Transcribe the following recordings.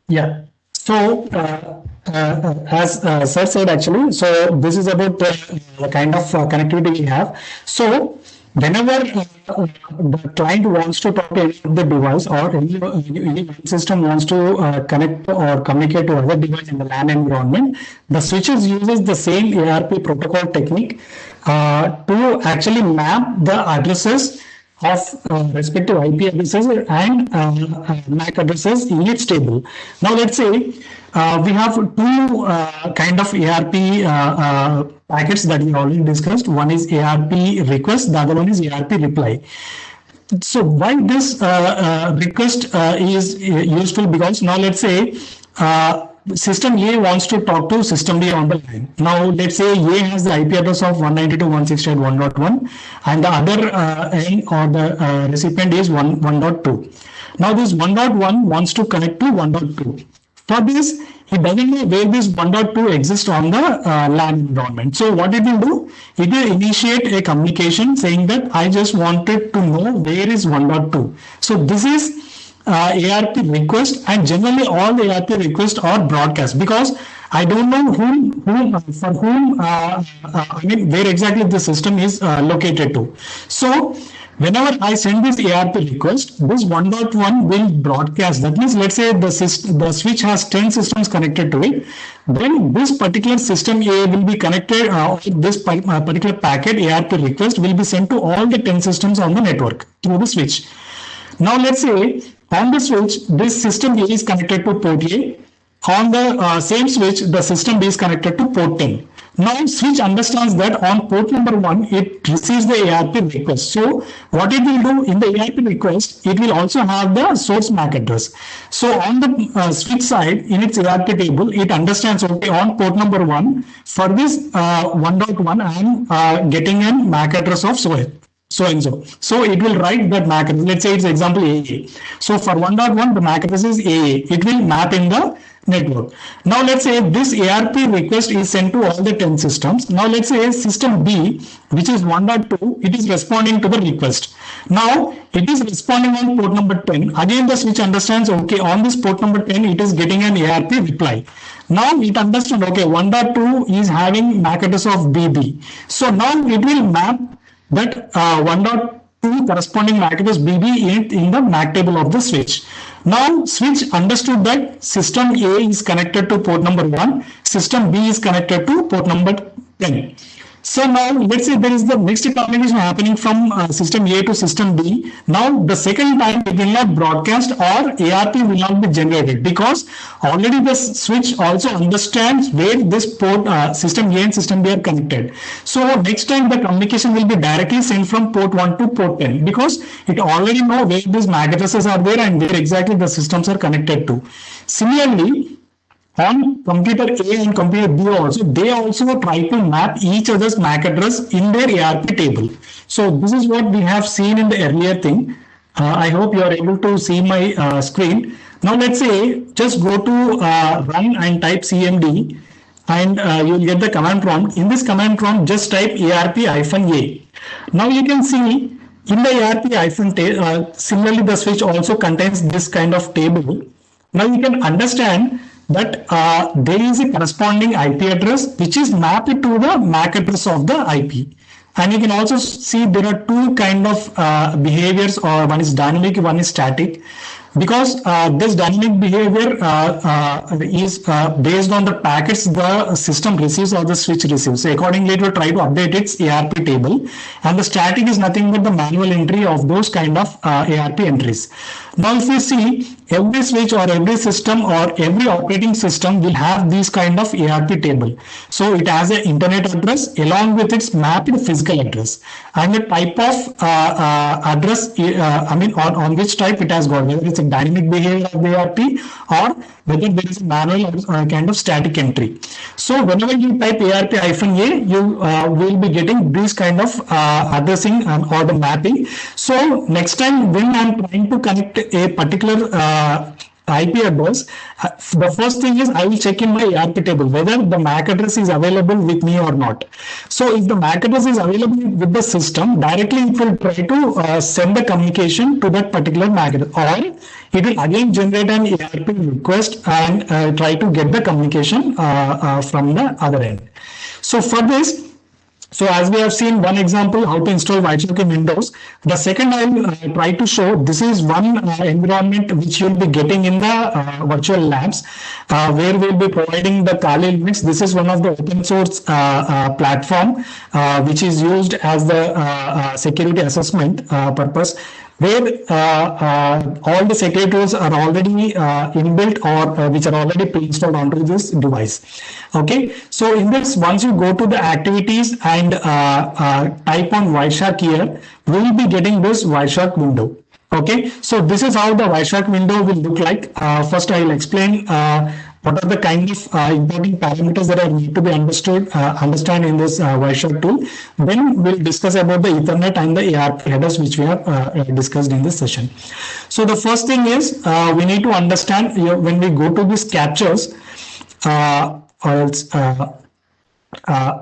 Yeah. So, as sir said, actually, so this is about the kind of connectivity we have. So, whenever the client wants to talk to any of the device or any system wants to connect or communicate to other device in the LAN environment, the switches uses the same ARP protocol technique to actually map the addresses of respective IP addresses and MAC addresses in its table. Now, let's say we have two kind of ARP packets that we already discussed. One is ARP request, the other one is ARP reply. So why this request is useful? Because now let's say system A wants to talk to system B on the line. Now let's say A has the IP address of 192.168.1.1 and the other end or the recipient is 1.2. Now this 1.1 wants to connect to 1.2. For this, he doesn't know where this 1.2 exists on the LAN environment. So what it will do? It will initiate a communication saying that I just wanted to know where is 1.2. So this is ARP request, and generally all the ARP requests are broadcast because I don't know for whom, I mean, where exactly the system is located to. So whenever I send this ARP request, this 1.1 will broadcast. That means, let's say the switch has 10 systems connected to it. Then this particular system A will be connected, this particular packet ARP request will be sent to all the 10 systems on the network through the switch. Now, let's say on the switch, this system A is connected to port A. On the same switch, the system B is connected to port 10. Now, switch understands that on port number 1, it receives the ARP request. So, what it will do in the ARP request, it will also have the source MAC address. So, on the switch side, in its ARP table, it understands, okay, on port number 1, for this 1.1, I am getting a MAC address of so and so. So it will write that MAC address. Let's say it's example AA. So for 1.1, the MAC address is AA. It will map in the network. Now let's say this ARP request is sent to all the 10 systems. Now let's say system B, which is 1.2, it is responding to the request. Now it is responding on port number 10. Again, the switch understands, okay, on this port number 10, it is getting an ARP reply. Now it understands, okay, 1.2 is having MAC address of BB. So now it will map that 1.2 corresponding MAC address BB in the MAC table of the switch. Now switch understood that system A is connected to port number 1, system B is connected to port number 10. So now let's say there is the mixed communication happening from system A to system B. Now the second time it will not broadcast or ARP will not be generated because already the switch also understands where this port system A and system B are connected. So next time the communication will be directly sent from port 1 to port 10 because it already know where these MAC addresses are there and where exactly the systems are connected to. Similarly, on computer A and computer B also, they also try to map each other's MAC address in their ARP table. So this is what we have seen in the earlier thing. I hope you are able to see my screen. Now let's say just go to run and type CMD and you'll get the command prompt. In this command prompt, just type ARP-A. Now you can see in the ARP- similarly the switch also contains this kind of table. Now you can understand that there is a corresponding IP address which is mapped to the MAC address of the IP. And you can also see there are two kind of behaviors, or one is dynamic, one is static. Because this dynamic behavior is based on the packets the system receives or the switch receives. So accordingly, it will try to update its ARP table. And the static is nothing but the manual entry of those kind of ARP entries. Now, if you see, every switch or every system or every operating system will have this kind of ARP table. So it has an internet address along with its mapped physical address and the type of address, on which type it has got, whether it's a dynamic behavior of the ARP or whether there is a manual or kind of static entry. So whenever you type ARP-A, you will be getting this kind of addressing or the mapping. So next time when I'm trying to connect a particular IP address, the first thing is I will check in my ARP table whether the MAC address is available with me or not. So if the MAC address is available with the system, directly it will try to send the communication to that particular MAC address, or it will again generate an ARP request and try to get the communication from the other end. So for this, so as we have seen one example how to install Wireshark in Windows. The second I will try to show, this is one environment which you will be getting in the virtual labs where we will be providing the Kali Linux. This is one of the open source platform which is used as the security assessment purpose, where all the security tools are already inbuilt or which are already pre-installed onto this device. Okay, so in this, once you go to the activities and type on Wireshark here, we will be getting this Wireshark window. Okay, so this is how the Wireshark window will look like. First, I will explain what are the kind of important parameters that are need to be understand in this Wireshark tool. Then we'll discuss about the Ethernet and the ARP headers which we have discussed in this session. So the first thing is we need to understand when we go to these captures,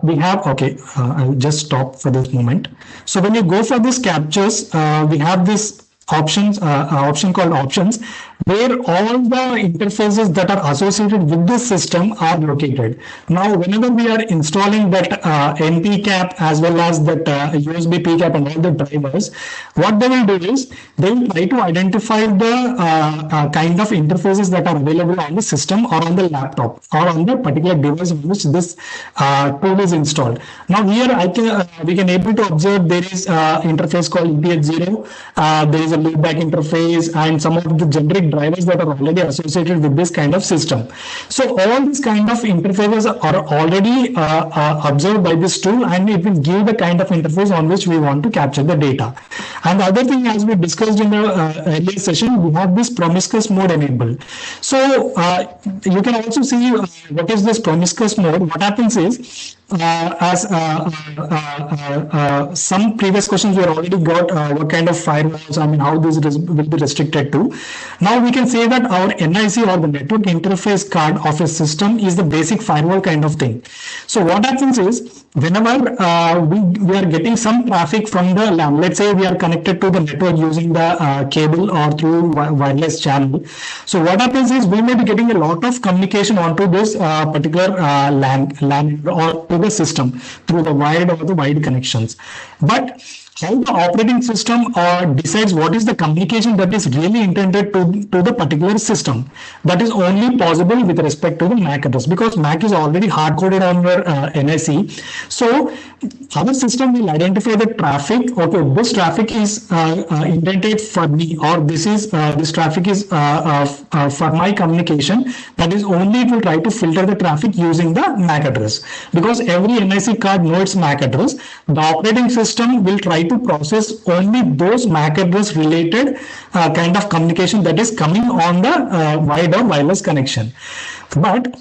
we have, okay, I'll just stop for this moment. So when you go for these captures, we have this option called options, where all the interfaces that are associated with this system are located. Now, whenever we are installing that NP cap as well as that USB P cap and all the drivers, what they will do is they will try to identify the kind of interfaces that are available on the system or on the laptop or on the particular device on which this tool is installed. Now, here we can able to observe there is interface called ETH0. There is a loopback interface and some of the generic drivers that are already associated with this kind of system. So all these kind of interfaces are already observed by this tool, and it will give the kind of interface on which we want to capture the data. And the other thing, as we discussed in the earlier session, we have this promiscuous mode enabled. So you can also see what is this promiscuous mode. What happens is, as some previous questions we already got, what kind of firewalls, I mean, how this will be restricted to. Now we can say that our NIC or the network interface card of a system is the basic firewall kind of thing. So what happens is, whenever we are getting some traffic from the LAN, let's say we are connected to the network using the cable or through wireless channel. So what happens is we may be getting a lot of communication onto this particular LAN or to the system through the wired or the wide connections. But how the operating system decides what is the communication that is really intended to the particular system, that is only possible with respect to the MAC address, because MAC is already hard coded on your NIC. So our system will identify the traffic. Okay, this traffic is intended for me, or this traffic is for my communication. That is only it will try to filter the traffic using the MAC address, because every NIC card knows its MAC address. The operating system will try to process only those MAC address related kind of communication that is coming on the wired or wireless connection. But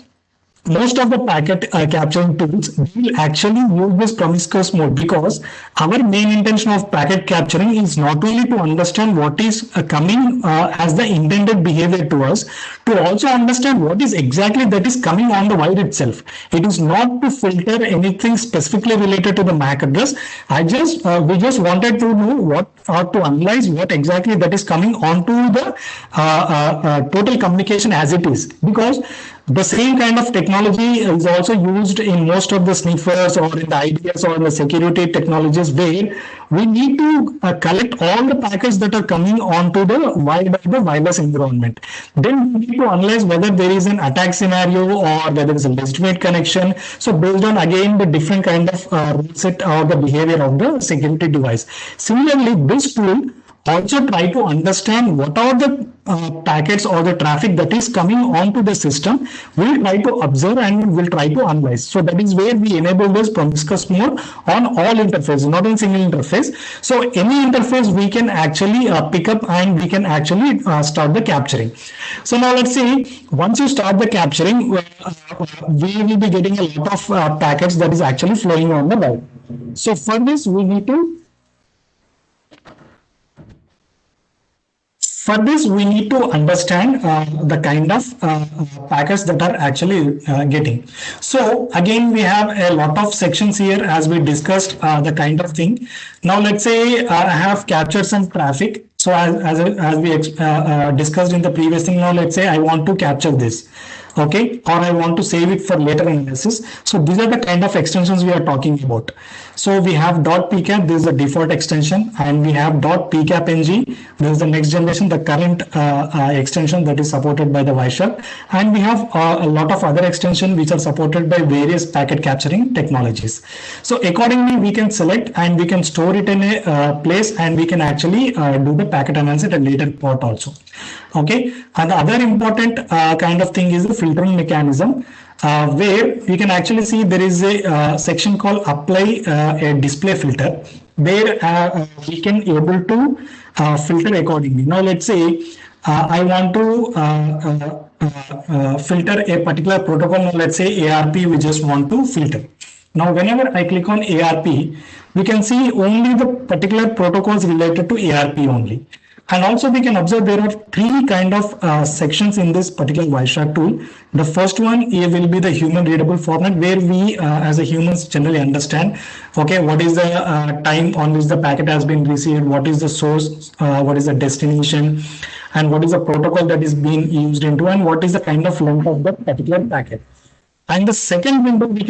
most of the packet capturing tools will actually use this promiscuous mode, because our main intention of packet capturing is not only to understand what is coming as the intended behavior to us, to also understand what is exactly that is coming on the wire itself. It is not to filter anything specifically related to the MAC address. We just wanted to know what, or to analyze what exactly that is coming onto the total communication as it is, because the same kind of technology is also used in most of the sniffers or in the IDS or in the security technologies, where we need to collect all the packets that are coming onto the wired or the wireless environment. Then we need to analyze whether there is an attack scenario or whether there is a legitimate connection. So based on again the different kind of rule set or the behavior of the security device. Similarly, this tool also try to understand what are the packets or the traffic that is coming onto the system. We'll try to observe and we'll try to analyze. So that is where we enable this promiscuous mode on all interfaces, not on single interface. So any interface we can actually pick up and we can actually start the capturing. So now let's see, once you start the capturing, we will be getting a lot of packets that is actually flowing on the wire. So for this we need to For this, we need to understand the kind of packets that are actually getting. So again, we have a lot of sections here as we discussed the kind of thing. Now let's say I have captured some traffic. So as we discussed in the previous thing, now let's say I want to capture this. Okay, or I want to save it for later analysis. So these are the kind of extensions we are talking about. So we have .pcap, this is the default extension, and we have .pcapng, this is the next generation, the current extension that is supported by the Wireshark, and we have a lot of other extensions which are supported by various packet capturing technologies. So accordingly, we can select and we can store it in a place, and we can actually do the packet analysis at a later part also. Okay, and the other important kind of thing is the filtering mechanism, where we can actually see there is a section called apply a display filter, where we can able to filter accordingly. Now let's say I want to filter a particular protocol. Now let's say ARP, we just want to filter. Now whenever I click on ARP, we can see only the particular protocols related to ARP only. And also we can observe there are three kind of sections in this particular Wireshark tool. The first one will be the human readable format, where we as a humans generally understand, okay, what is the time on which the packet has been received, what is the source, what is the destination, and what is the protocol that is being used into, and what is the kind of length of the particular packet. And the second window we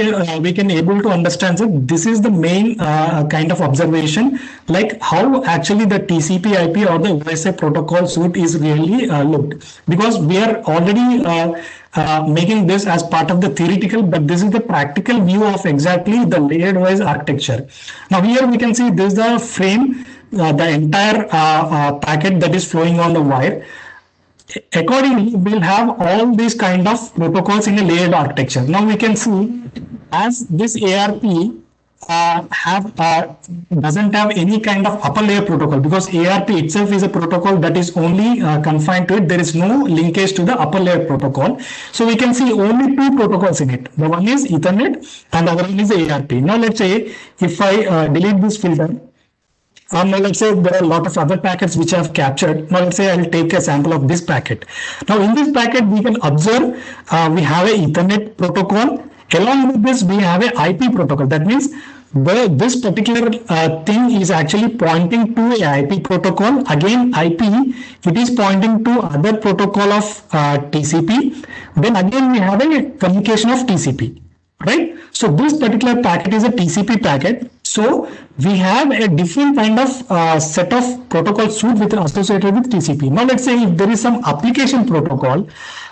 can able to understand that this is the main kind of observation, like how actually the TCP/IP or the OSI protocol suite is really looked, because we are already making this as part of the theoretical, but this is the practical view of exactly the layered wise architecture. Now here we can see this is the frame, the entire packet that is flowing on the wire. Accordingly, we'll have all these kind of protocols in a layered architecture. Now we can see as this ARP doesn't have any kind of upper layer protocol, because ARP itself is a protocol that is only confined to it. There is no linkage to the upper layer protocol. So we can see only two protocols in it. The one is Ethernet and the other one is ARP. Now let's say if I delete this filter, now let's say there are a lot of other packets which I have captured. Now let's say I will take a sample of this packet. Now in this packet we can observe we have a Ethernet protocol. Along with this we have a IP protocol. That means this particular thing is actually pointing to a IP protocol. Again IP, it is pointing to other protocol of TCP. Then again we have a communication of TCP. Right? So this particular packet is a TCP packet. So we have a different kind of set of protocol suite associated with TCP. Now let's say if there is some application protocol,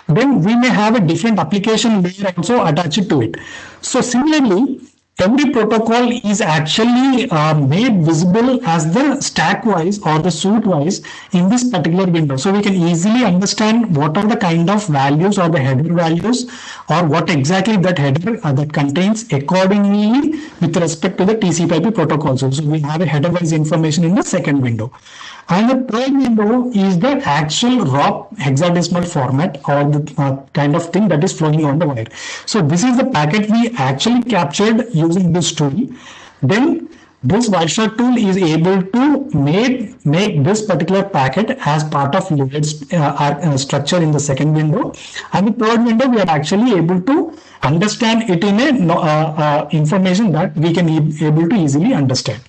then we may have a different application layer also attached to it. So similarly, every protocol is actually made visible as the stack wise or the suite wise in this particular window. So we can easily understand what are the kind of values or the header values, or what exactly that header that contains accordingly with respect to the TCP/IP protocol. So we have a header wise information in the second window. And the third window is the actual raw hexadecimal format, or the kind of thing that is flowing on the wire. So this is the packet we actually captured using this tool. Then this Wireshark tool is able to make this particular packet as part of layered structure in the second window. And the third window we are actually able to understand it in a information that we can able to easily understand.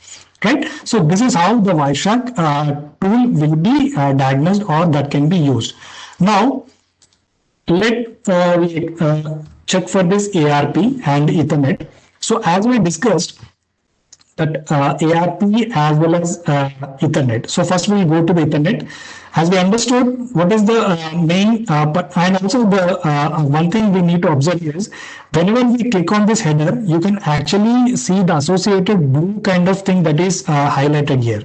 Right? So this is how the Wireshark tool will be diagnosed, or that can be used. Now let check for this ARP and Ethernet. So as we discussed that ARP as well as Ethernet. So first we will go to the Ethernet. As we understood what is the main, and also the one thing we need to observe is whenever we click on this header, you can actually see the associated blue kind of thing that is highlighted here.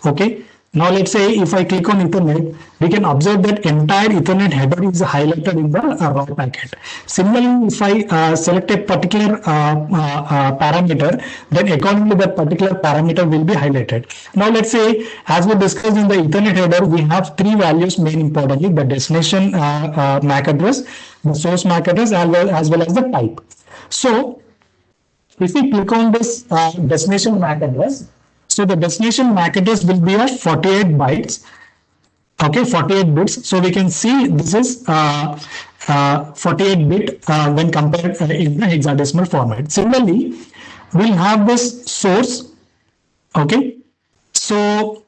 Okay. Now let's say if I click on Ethernet, we can observe that entire Ethernet header is highlighted in the raw packet. Similarly, if I select a particular parameter, then accordingly that particular parameter will be highlighted. Now let's say, as we discussed in the Ethernet header, we have three values main importantly: the destination MAC address, the source MAC address, as well as the type. So if we click on this destination MAC address, so the destination MAC address will be of 48 bytes. Okay, 48 bits. So we can see this is 48 bit when compared in the hexadecimal format. Similarly, we'll have this source. Okay, so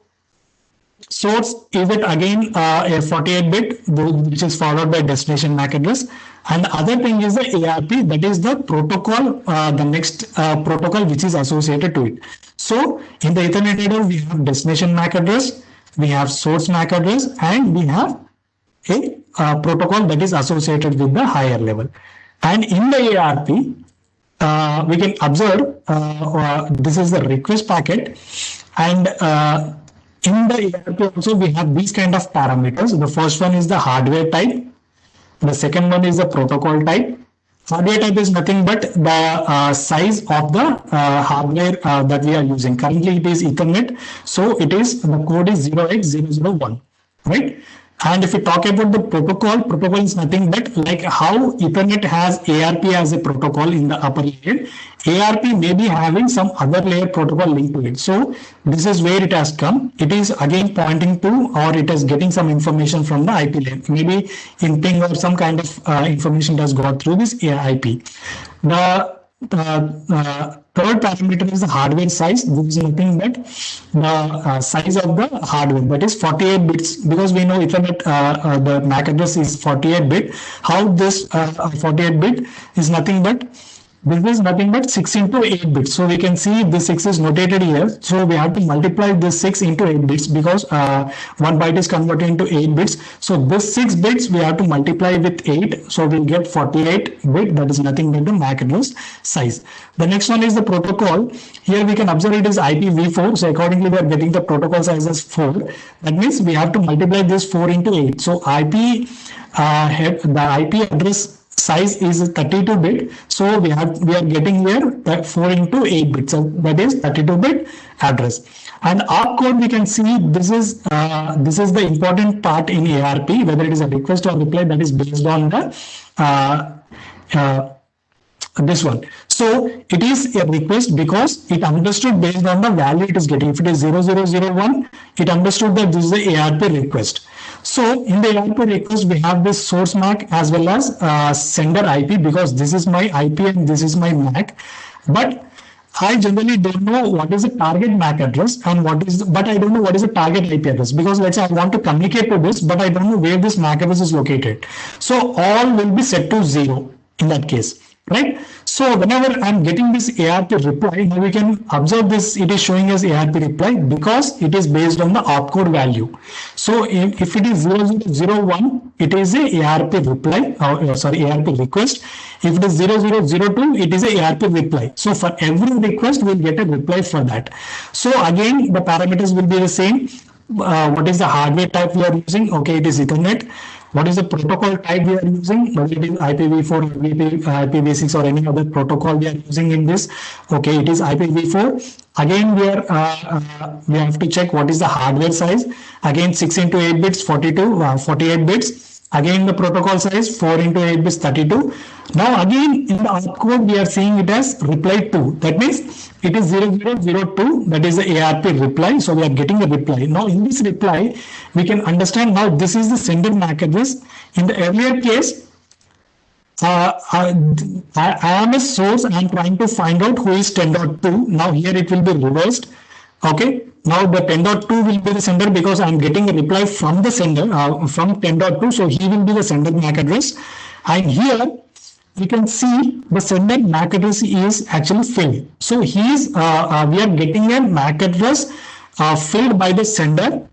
source is it again a 48 bit which is followed by destination MAC address, and the other thing is the ARP, that is the protocol, the next protocol which is associated to it. So in the Ethernet header we have destination MAC address, we have source MAC address, and we have a protocol that is associated with the higher level. And in the ARP we can observe this is the request packet, and in the ARP also we have these kind of parameters. The first one is the hardware type, the second one is the protocol type. Hardware type is nothing but the size of the hardware that we are using. Currently it is Ethernet, so it is, the code is 0x001, right? And if we talk about the protocol, protocol is nothing but like how Ethernet has ARP as a protocol in the upper layer, ARP may be having some other layer protocol linked to it. So this is where it has come. It is again pointing to, or it is getting some information from the IP layer. Maybe in ping or some kind of information has got through this IP. The third parameter is the hardware size. This is nothing but the size of the hardware, that is 48 bits, because we know Ethernet the MAC address is 48 bit. How this 48 bit is nothing but, this is nothing but 6 into 8 bits. So we can see the 6 is notated here. So we have to multiply this 6 into 8 bits because 1 byte is converted into 8 bits. So this 6 bits we have to multiply with 8. So we'll get 48 bit. That is nothing but the MAC address size. The next one is the protocol. Here we can observe it is IPv4. So accordingly we are getting the protocol size as 4. That means we have to multiply this 4 into 8. So the IP address size is 32 bit, so we are getting here that 4 into 8 bits, so that is 32 bit address. And opcode, we can see this is the important part in ARP, whether it is a request or reply, that is based on the this one. So it is a request because it understood based on the value it is getting. If it is 0001, it understood that this is the ARP request. So in the ARP request, we have this source MAC as well as sender IP, because this is my IP and this is my MAC. But I generally don't know what is the target MAC address and but I don't know what is the target IP address, because let's say I want to communicate to this, but I don't know where this MAC address is located. So all will be set to 0 in that case, right? So whenever I'm getting this ARP reply, now we can observe this, it is showing as ARP reply because it is based on the opcode value. So if it is 0001, it is a ARP reply, ARP request. If it is 0002, it is a ARP reply. So for every request, we'll get a reply for that. So again, the parameters will be the same. What is the hardware type we are using? Okay, it is Ethernet. What is the protocol type we are using? Whether it is IPv4 or IPv6 or any other protocol we are using in this. Okay, it is IPv4. Again, we have to check what is the hardware size. Again, 6 into 8 bits, 48 bits. Again, the protocol size 4 into 8 bits, 32. Now again, in the opcode, we are seeing it as reply 2. That means it is 0002, that is the ARP reply. So we are getting a reply. Now in this reply, we can understand now this is the sender MAC address. In the earlier case, I am a source, I am trying to find out who is 10.2. Now here it will be reversed. Okay. Now the 10.2 will be the sender because I am getting a reply from the sender from 10.2. So he will be the sender MAC address. And here you can see the sender MAC address is actually filled. So he is we are getting a MAC address filled by the sender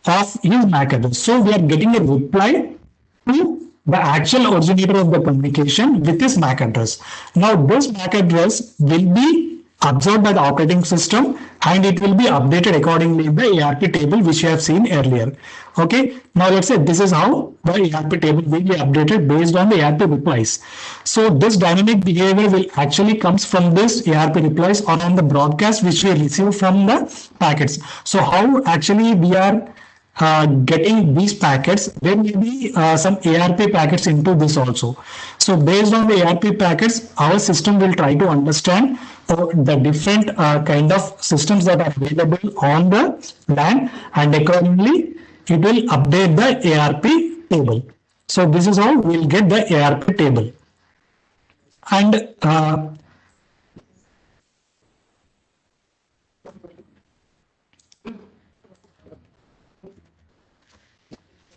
of his MAC address. So we are getting a reply to the actual originator of the communication with his MAC address. Now this MAC address will be observed by the operating system and it will be updated accordingly in the ARP table which you have seen earlier. Okay, now let's say this is how the ARP table will be updated based on the ARP replies. So this dynamic behavior will actually comes from this ARP replies or on the broadcast which we receive from the packets. So how actually we are getting these packets, there may be some ARP packets into this also. So based on the ARP packets, our system will try to understand the different kind of systems that are available on the LAN, and accordingly it will update the ARP table. So this is how we'll get the ARP table. And